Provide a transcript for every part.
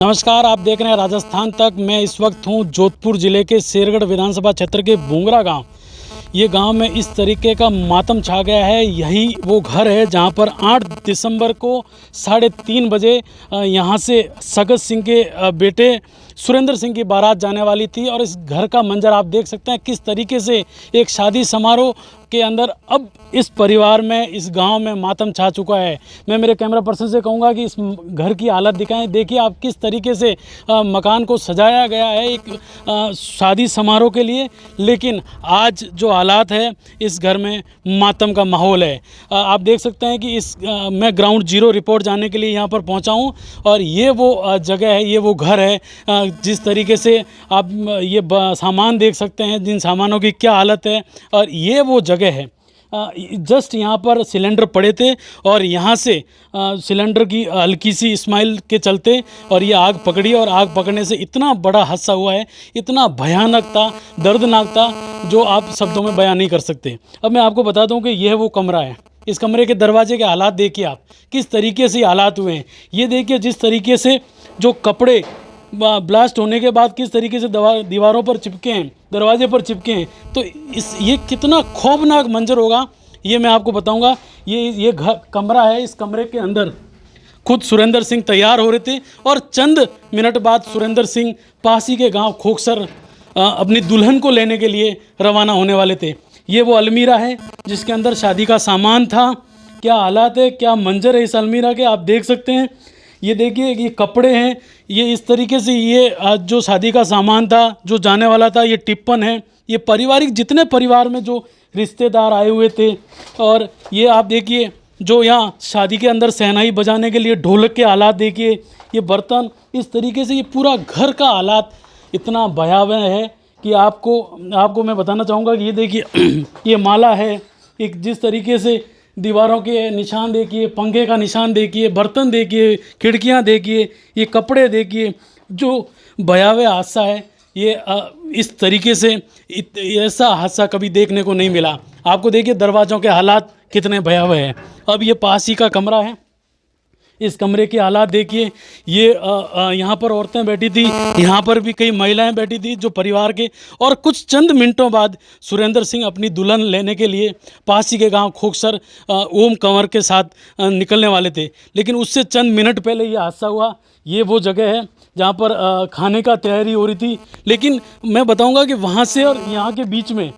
नमस्कार, आप देख रहे हैं राजस्थान तक। मैं इस वक्त हूं जोधपुर ज़िले के शेरगढ़ विधानसभा क्षेत्र के बूंगरा गांव। ये गांव में इस तरीके का मातम छा गया है। यही वो घर है जहां पर 8 दिसंबर को 3:30 बजे यहां से सगत सिंह के बेटे सुरेंद्र सिंह की बारात जाने वाली थी। और इस घर का मंजर आप देख सकते हैं किस तरीके से एक शादी समारोह के अंदर अब इस परिवार में, इस गांव में मातम छा चुका है। मैं मेरे कैमरा पर्सन से कहूंगा कि इस घर की हालत दिखाएं। देखिए आप किस तरीके से मकान को सजाया गया है एक शादी समारोह के लिए, लेकिन आज जो हालात है इस घर में मातम का माहौल है। आप देख सकते हैं कि मैं ग्राउंड जीरो रिपोर्ट जाने के लिए यहाँ पर पहुँचा हूँ और ये वो जगह है, ये वो घर है। जिस तरीके से आप ये सामान देख सकते हैं, जिन सामानों की क्या हालत है, और ये वो जगह है। जस्ट यहाँ पर सिलेंडर पड़े थे और यहाँ से सिलेंडर की हल्की सी स्माइल के चलते और ये आग पकड़ी, और आग पकड़ने से इतना बड़ा हादसा हुआ है, इतना भयानक था, दर्दनाक था, जो आप शब्दों में बयान नहीं कर सकते। अब मैं आपको बता दूं कि यह वो कमरा है। इस कमरे के दरवाजे के हालात देखिए आप, किस तरीके से हालात हुए हैं। ये देखिए जिस तरीके से जो कपड़े ब्लास्ट होने के बाद किस तरीके से दीवारों पर चिपके हैं, दरवाजे पर चिपके हैं, तो ये कितना खौफनाक मंजर होगा ये मैं आपको बताऊंगा। ये कमरा है। इस कमरे के अंदर खुद सुरेंद्र सिंह तैयार हो रहे थे और चंद मिनट बाद सुरेंद्र सिंह पासी के गांव खोखसर अपनी दुल्हन को लेने के लिए रवाना होने वाले थे। ये वो अलमीरा है जिसके अंदर शादी का सामान था। क्या हालात है, क्या मंजर है इस अलमीरा के, आप देख सकते हैं। ये देखिए ये कपड़े हैं, ये इस तरीके से, ये जो शादी का सामान था जो जाने वाला था, ये टिप्पन है, ये पारिवारिक जितने परिवार में जो रिश्तेदार आए हुए थे। और ये आप देखिए जो यहाँ शादी के अंदर शहनाई बजाने के लिए ढोलक के हालात देखिए, ये बर्तन, इस तरीके से ये पूरा घर का हालात इतना भयावह है कि आपको मैं बताना चाहूँगा कि ये देखिए ये माला है, एक जिस तरीके से दीवारों के निशान देखिए, पंखे का निशान देखिए, बर्तन देखिए, खिड़कियां देखिए, ये कपड़े देखिए, जो भयावह हादसा है ये इस तरीके से ऐसा हादसा कभी देखने को नहीं मिला। आपको देखिए दरवाज़ों के हालात कितने भयावह हैं। अब ये पास ही का कमरा है, इस कमरे के हालात देखिए। ये यहाँ पर औरतें बैठी थी, यहाँ पर भी कई महिलाएं बैठी थी जो परिवार के, और कुछ चंद मिनटों बाद सुरेंद्र सिंह अपनी दुल्हन लेने के लिए पासी के गांव खोखसर ओम कंवर के साथ निकलने वाले थे। लेकिन उससे चंद मिनट पहले ये हादसा हुआ। ये वो जगह है जहाँ पर खाने का तैयारी हो रही थी, लेकिन मैं बताऊँगा कि वहाँ से और यहाँ के बीच में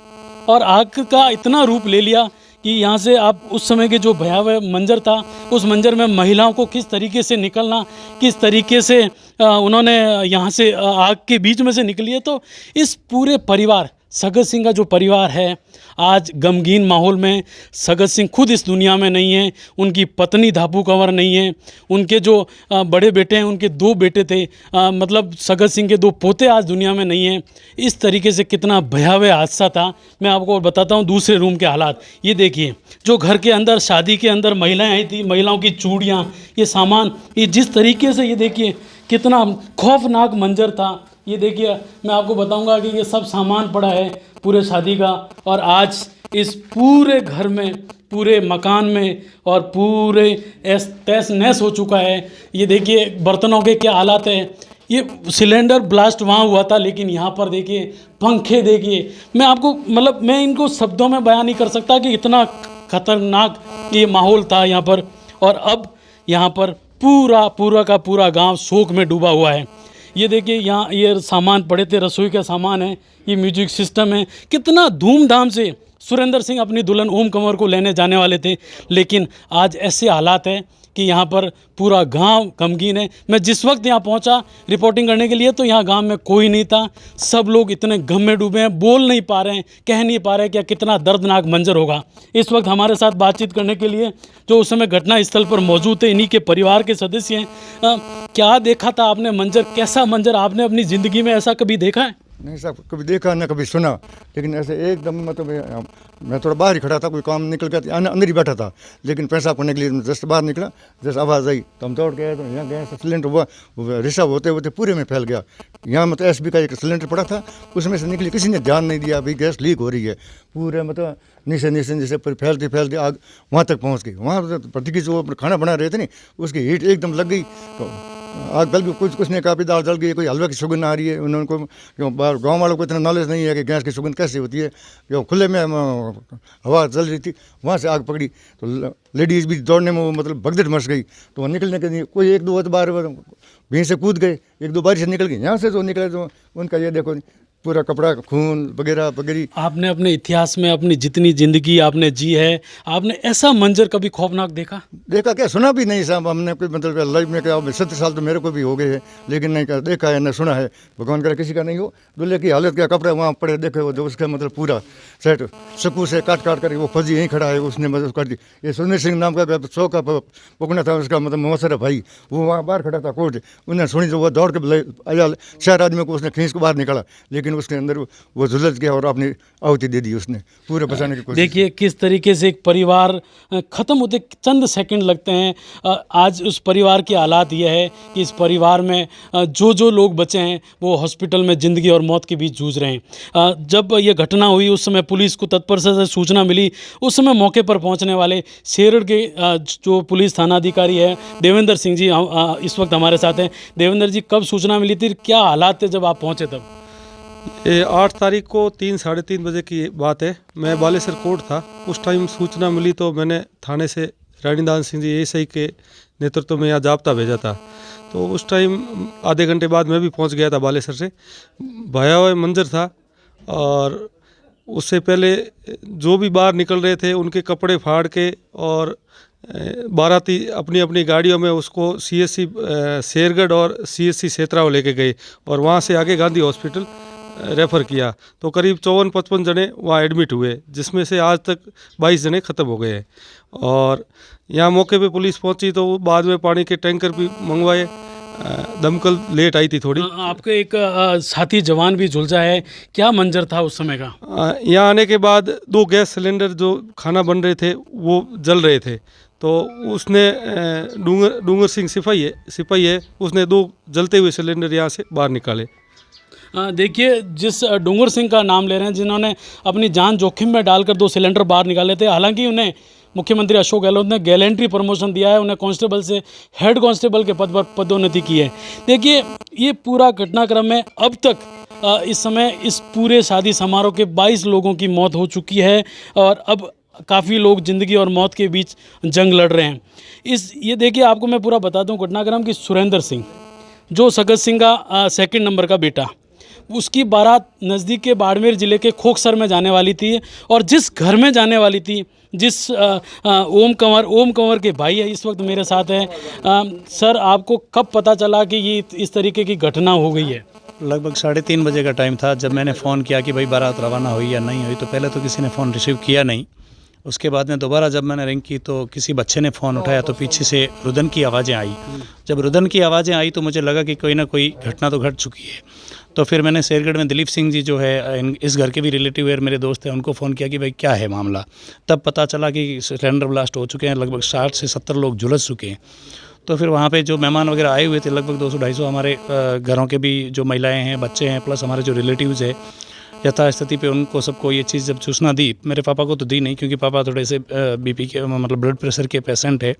और आग का इतना रूप ले लिया कि यहाँ से आप उस समय के जो भयावह मंजर था, उस मंजर में महिलाओं को किस तरीके से निकलना, किस तरीके से उन्होंने यहाँ से आग के बीच में से निकली है। तो इस पूरे परिवार, सगत सिंह का जो परिवार है, आज गमगीन माहौल में। सगत सिंह खुद इस दुनिया में नहीं है, उनकी पत्नी धापू कंवर नहीं है, उनके जो बड़े बेटे हैं, उनके 2 बेटे थे, मतलब सगत सिंह के 2 पोते आज दुनिया में नहीं हैं। इस तरीके से कितना भयावह हादसा था। मैं आपको बताता हूँ दूसरे रूम के हालात। ये देखिए जो घर के अंदर, शादी के अंदर महिलाएं आई थी, महिलाओं की चूड़ियाँ, ये सामान, ये जिस तरीके से, ये देखिए कितना खौफनाक मंजर था। ये देखिए मैं आपको बताऊंगा कि ये सब सामान पड़ा है पूरे शादी का, और आज इस पूरे घर में, पूरे मकान में और पूरे तहस नहस हो चुका है। ये देखिए बर्तनों के क्या हालात हैं। ये सिलेंडर ब्लास्ट वहाँ हुआ था, लेकिन यहाँ पर देखिए पंखे देखिए। मैं आपको मतलब मैं इनको शब्दों में बयान नहीं कर सकता कि इतना खतरनाक ये माहौल था यहाँ पर। और अब यहाँ पर पूरा का पूरा गांव शोक में डूबा हुआ है। ये देखिए यहाँ ये सामान पड़े थे, रसोई का सामान है, ये म्यूजिक सिस्टम है। कितना धूमधाम से सुरेंद्र सिंह अपनी दुल्हन ओम कंवर को लेने जाने वाले थे, लेकिन आज ऐसे हालात हैं कि यहाँ पर पूरा गांव गमगीन है। मैं जिस वक्त यहाँ पहुँचा रिपोर्टिंग करने के लिए तो यहाँ गांव में कोई नहीं था। सब लोग इतने गम में डूबे हैं, बोल नहीं पा रहे हैं, कह नहीं पा रहे हैं कि कितना दर्दनाक मंजर होगा। इस वक्त हमारे साथ बातचीत करने के लिए जो उस समय घटना स्थल पर मौजूद थे, इन्हीं के परिवार के सदस्य हैं। क्या देखा था आपने मंजर, कैसा मंजर आपने अपनी ज़िंदगी में ऐसा कभी देखा है? नहीं साहब, कभी देखा ना कभी सुना, लेकिन ऐसे एकदम मतलब मैं थोड़ा बाहर ही खड़ा था, कोई काम निकल गया, अंदर ही बैठा था, लेकिन पेशाब करने के लिए जस्ट बाहर निकला, जैसे आवाज़ आई तो हम दौड़ गए। तो यहाँ गए, सिलेंडर हुआ, रिसाव होते होते पूरे में फैल गया। यहाँ मतलब एसबी का एक सिलेंडर पड़ा था, उसमें से निकली, किसी ने ध्यान नहीं दिया, भाई गैस लीक हो रही है। पूरे मतलब नीचे जैसे फैलते फैलते आग वहाँ तक पहुँच गई। वहाँ प्रतिकी जो खाना बना रहे थे नहीं, उसकी हीट एकदम लग गई। तो आग जल गई, कुछ ने काफ़ी दाल जल गई, कोई हलवे की सुगंध आ रही है। उन्होंने को क्यों गाँव वालों को इतना नॉलेज नहीं है कि गैस की सुगंध कैसे होती है। क्यों खुले में हवा जल रही थी, वहाँ से आग पकड़ी तो लेडीज़ भी दौड़ने में वो मतलब भगदड़ मच गई। तो वहाँ निकलने के लिए कोई एक दो बार भीं से कूद गए, एक दो बारिश से निकल गए। यहाँ से जो निकले तो उनका ये देखो पूरा कपड़ा खून वगैरह वगैरह। आपने अपने इतिहास में अपनी जितनी ज़िंदगी आपने जी है, आपने ऐसा मंजर कभी खौफनाक देखा? देखा क्या, सुना भी नहीं साहब हमने कोई मतलब लाइफ में। क्या 70 साल तो मेरे को भी हो गए हैं, लेकिन नहीं क्या देखा है, न सुना है। भगवान करे किसी का नहीं हो। दूल्हे की हालत क्या, कपड़े वहाँ पड़े देखे वो, जो उसका मतलब पूरा सेट सकू से काट काट कर वो फौजी यहीं खड़ा है, उसने मतलब कर दी। ये सुनील सिंह नाम का 100 का पकड़ा था, उसका मतलब मौसर भाई, वो वहाँ बाहर खड़ा था कोर्ट। उन्हें सुनी तो वो दौड़ के आया 4 आदमी को उसने खींच को बाहर निकाला, लेकिन उसके अंदर वो झुलझ गया और अपनी आहुति दे दी उसने, पूरे बचाने की कोशिश। देखिए किस तरीके से एक परिवार ख़त्म होते चंद सेकंड लगते हैं। आज उस परिवार की हालात यह है कि इस परिवार में जो लोग बचे हैं वो हॉस्पिटल में ज़िंदगी और मौत के बीच जूझ रहे हैं। जब ये घटना हुई उस समय पुलिस को तत्परता से सूचना मिली। उस समय मौके पर पहुंचने वाले शेरगढ़ के जो पुलिस थानाधिकारी है देवेंद्र सिंह जी इस वक्त हमारे साथ हैं। देवेंद्र जी, कब सूचना मिली थी, क्या हालात थे जब आप पहुँचे तब? ये 8 तारीख को 3 साढ़े 3 बजे की बात है। मैं बालेसर कोर्ट था, उस टाइम सूचना मिली तो मैंने थाने से रानीदान सिंह जी एएसआई के नेतृत्व में यहाँ जाब्ता भेजा था। तो उस टाइम आधे घंटे बाद मैं भी पहुँच गया था बालेसर से। भयावह मंजर था और उससे पहले जो भी बाहर निकल रहे थे उनके कपड़े फाड़ के और बाराती अपनी अपनी गाड़ियों में उसको सीएससी शेरगढ़ और सीएससी सेतराव लेके गए और वहाँ से आगे गांधी हॉस्पिटल रेफ़र किया। तो करीब 54-55 जने वहाँ एडमिट हुए, जिसमें से आज तक 22 जने ख़त्म हो गए हैं। और यहाँ मौके पे पुलिस पहुँची तो बाद में पानी के टैंकर भी मंगवाए। दमकल लेट आई थी थोड़ी। आपके एक साथी जवान भी झुलसा है, क्या मंजर था उस समय का? यहाँ आने के बाद 2 गैस सिलेंडर जो खाना बन रहे थे वो जल रहे थे। तो उसने डूंगर सिंह सिपाही है, उसने 2 जलते हुए सिलेंडर यहाँ से बाहर निकाले। देखिए, जिस डूंगर सिंह का नाम ले रहे हैं, जिन्होंने अपनी जान जोखिम में डालकर 2 सिलेंडर बाहर निकाले थे, हालांकि उन्हें मुख्यमंत्री अशोक गहलोत ने गैलेंट्री प्रमोशन दिया है, उन्हें कांस्टेबल से हेड कांस्टेबल के पद पर पदोन्नति की है। देखिए, ये पूरा घटनाक्रम में अब तक इस समय इस पूरे शादी समारोह के 22 लोगों की मौत हो चुकी है और अब काफ़ी लोग ज़िंदगी और मौत के बीच जंग लड़ रहे हैं। ये देखिए, आपको मैं पूरा बता दूं घटनाक्रम कि सुरेंद्र सिंह, जो सगत सिंह का 2 नंबर का बेटा, उसकी बारात नज़दीक के बाड़मेर ज़िले के खोखसर में जाने वाली थी और जिस घर में जाने वाली थी, जिस ओम कंवर के भाई है इस वक्त मेरे साथ हैं। सर, आपको कब पता चला कि ये इस तरीके की घटना हो गई है? लगभग 3:30 बजे का टाइम था जब मैंने फ़ोन किया कि भाई बारात रवाना हुई या नहीं हुई। तो पहले तो किसी ने फ़ोन रिसीव किया नहीं। उसके बाद में दोबारा जब मैंने रिंग की तो किसी बच्चे ने फ़ोन उठाया तो पीछे से रुदन की आवाज़ें आई। जब रुदन की आवाज़ें आई तो मुझे लगा कि कोई ना कोई घटना तो घट चुकी है। तो फिर मैंने शेरगढ़ में दिलीप सिंह जी जो है इस घर के भी रिलेटिव है, मेरे दोस्त हैं, उनको फ़ोन किया कि भाई क्या है मामला। तब पता चला कि सिलेंडर ब्लास्ट हो चुके हैं, लगभग 60 से 70 लोग झुलस चुके हैं। तो फिर वहाँ पे जो मेहमान वगैरह आए हुए थे, लगभग 200-250 हमारे घरों के भी जो महिलाएं हैं, बच्चे हैं, प्लस हमारे जो रिलेटिव्स है, यथास्थिति पे उनको सबको ये चीज़ जब सूचना दी, मेरे पापा को तो दी नहीं क्योंकि पापा थोड़े से बीपी के मतलब ब्लड प्रेशर के पेशेंट है।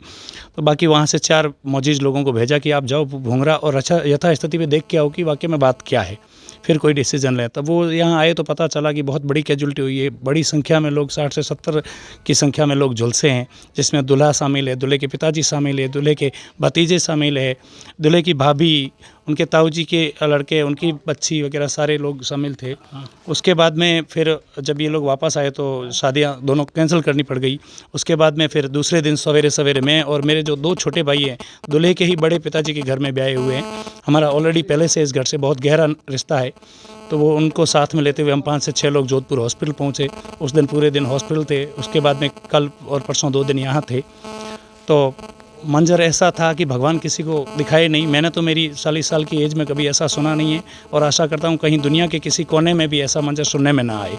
तो बाकी वहाँ से 4 मौजूद लोगों को भेजा कि आप जाओ भूंगरा और अच्छा यथास्थिति पे देख के आओ कि वाकई में बात क्या है, फिर कोई डिसीजन लें। तब वो यहाँ आए तो पता चला कि बहुत बड़ी कैजुअलिटी हुई है, बड़ी संख्या में लोग 60 से 70 की संख्या में लोग झुलसे हैं, जिसमें दूल्हा शामिल है, दूल्हे के पिताजी शामिल है, दूल्हे के भतीजे शामिल है, दूल्हे की भाभी, उनके ताऊ जी के लड़के, उनकी बच्ची वगैरह सारे लोग शामिल थे। उसके बाद में फिर जब ये लोग वापस आए तो शादियाँ दोनों कैंसिल करनी पड़ गई। उसके बाद में फिर दूसरे दिन सवेरे सवेरे मैं और मेरे जो 2 छोटे भाई हैं, दूल्हे के ही बड़े पिताजी के घर में ब्याहे हुए हैं, हमारा ऑलरेडी पहले से इस घर से बहुत गहरा रिश्ता है, तो वो उनको साथ में लेते हुए हम 5 से 6 लोग जोधपुर हॉस्पिटल पहुँचे। उस दिन पूरे दिन हॉस्पिटल थे, उसके बाद में कल और परसों 2 दिन यहाँ थे। तो मंजर ऐसा था कि भगवान किसी को दिखाए नहीं। मैंने तो मेरी 40 साल की एज में कभी ऐसा सुना नहीं है और आशा करता हूँ कहीं दुनिया के किसी कोने में भी ऐसा मंजर सुनने में ना आए।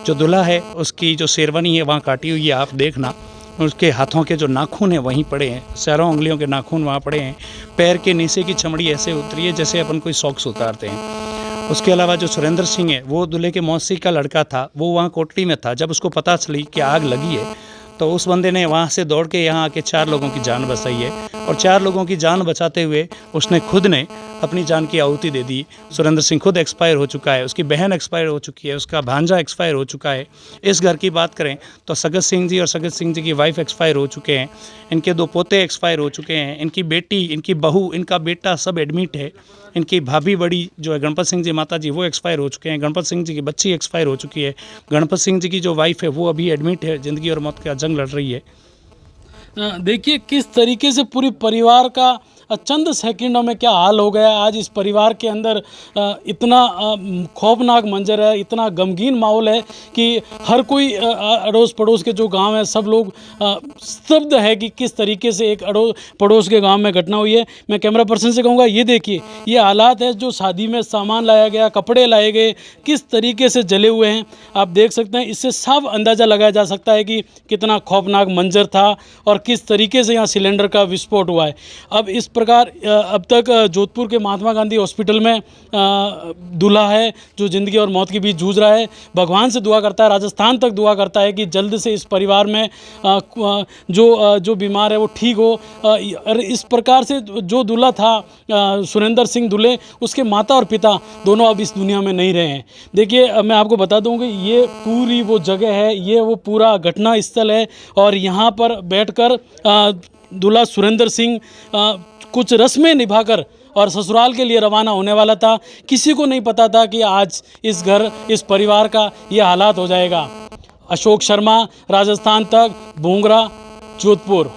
जो दूल्हा है उसकी जो शेरवानी है वहाँ काटी हुई है, आप देखना, उसके हाथों के जो नाखून हैं वहीं पड़े हैं, चारों उंगलियों के नाखून वहाँ पड़े हैं, पैर के नीचे की चमड़ी ऐसे उतरी है जैसे अपन कोई सॉक्स उतारते हैं। उसके अलावा जो सुरेंद्र सिंह है वो दूल्हे के मौसी का लड़का था, वो वहाँ कोटड़ी में था। जब उसको पता चली कि आग लगी है तो उस बंदे ने वहाँ से दौड़ के यहाँ आके 4 लोगों की जान बचाई है, और 4 लोगों की जान बचाते हुए उसने खुद ने अपनी जान की आहुति दे दी। सुरेंद्र सिंह खुद एक्सपायर हो चुका है, उसकी बहन एक्सपायर हो चुकी है, उसका भांजा एक्सपायर हो चुका है। इस घर की बात करें तो सगत सिंह जी और सगत सिंह जी की वाइफ एक्सपायर हो चुके हैं, इनके 2 पोते एक्सपायर हो चुके हैं, इनकी बेटी, इनकी बहू, इनका बेटा सब एडमिट है। इनकी भाभी बड़ी जो है गणपत सिंह जी माता जी, वो एक्सपायर हो चुके हैं। गणपत सिंह जी की बच्ची एक्सपायर हो चुकी है। गणपत सिंह जी की जो वाइफ है वो अभी एडमिट है, ज़िंदगी और मौत का जंग लड़ रही है। देखिए किस तरीके से पूरी परिवार का चंद सेकंडों में क्या हाल हो गया। आज इस परिवार के अंदर इतना खौफनाक मंजर है, इतना गमगीन माहौल है कि हर कोई अड़ोस पड़ोस के जो गांव है सब लोग स्तब्ध है कि किस तरीके से एक पड़ोस के गांव में घटना हुई है। मैं कैमरा पर्सन से कहूँगा ये देखिए, ये हालात है जो शादी में सामान लाया गया, कपड़े लाए गए, किस तरीके से जले हुए हैं आप देख सकते हैं। इससे साफ अंदाज़ा लगाया जा सकता है कि कितना खौफनाक मंजर था और किस तरीके से यहाँ सिलेंडर का विस्फोट हुआ है। अब इस प्रकार अब तक जोधपुर के महात्मा गांधी हॉस्पिटल में दूल्हा है जो ज़िंदगी और मौत के बीच जूझ रहा है। भगवान से दुआ करता है, राजस्थान तक दुआ करता है कि जल्द से इस परिवार में जो बीमार है वो ठीक हो। और इस प्रकार से जो दूल्हा था सुरेंद्र सिंह दूल्हे, उसके माता और पिता दोनों अब इस दुनिया में नहीं रहे हैं। देखिए मैं आपको बता दूं कि ये पूरी वो जगह है, ये वो पूरा घटना स्थल है और यहाँ पर बैठकर दूल्हा सुरेंद्र सिंह कुछ रस्में निभाकर और ससुराल के लिए रवाना होने वाला था। किसी को नहीं पता था कि आज इस परिवार का ये हालात हो जाएगा। अशोक शर्मा, राजस्थान तक, भूंगरा, जोधपुर।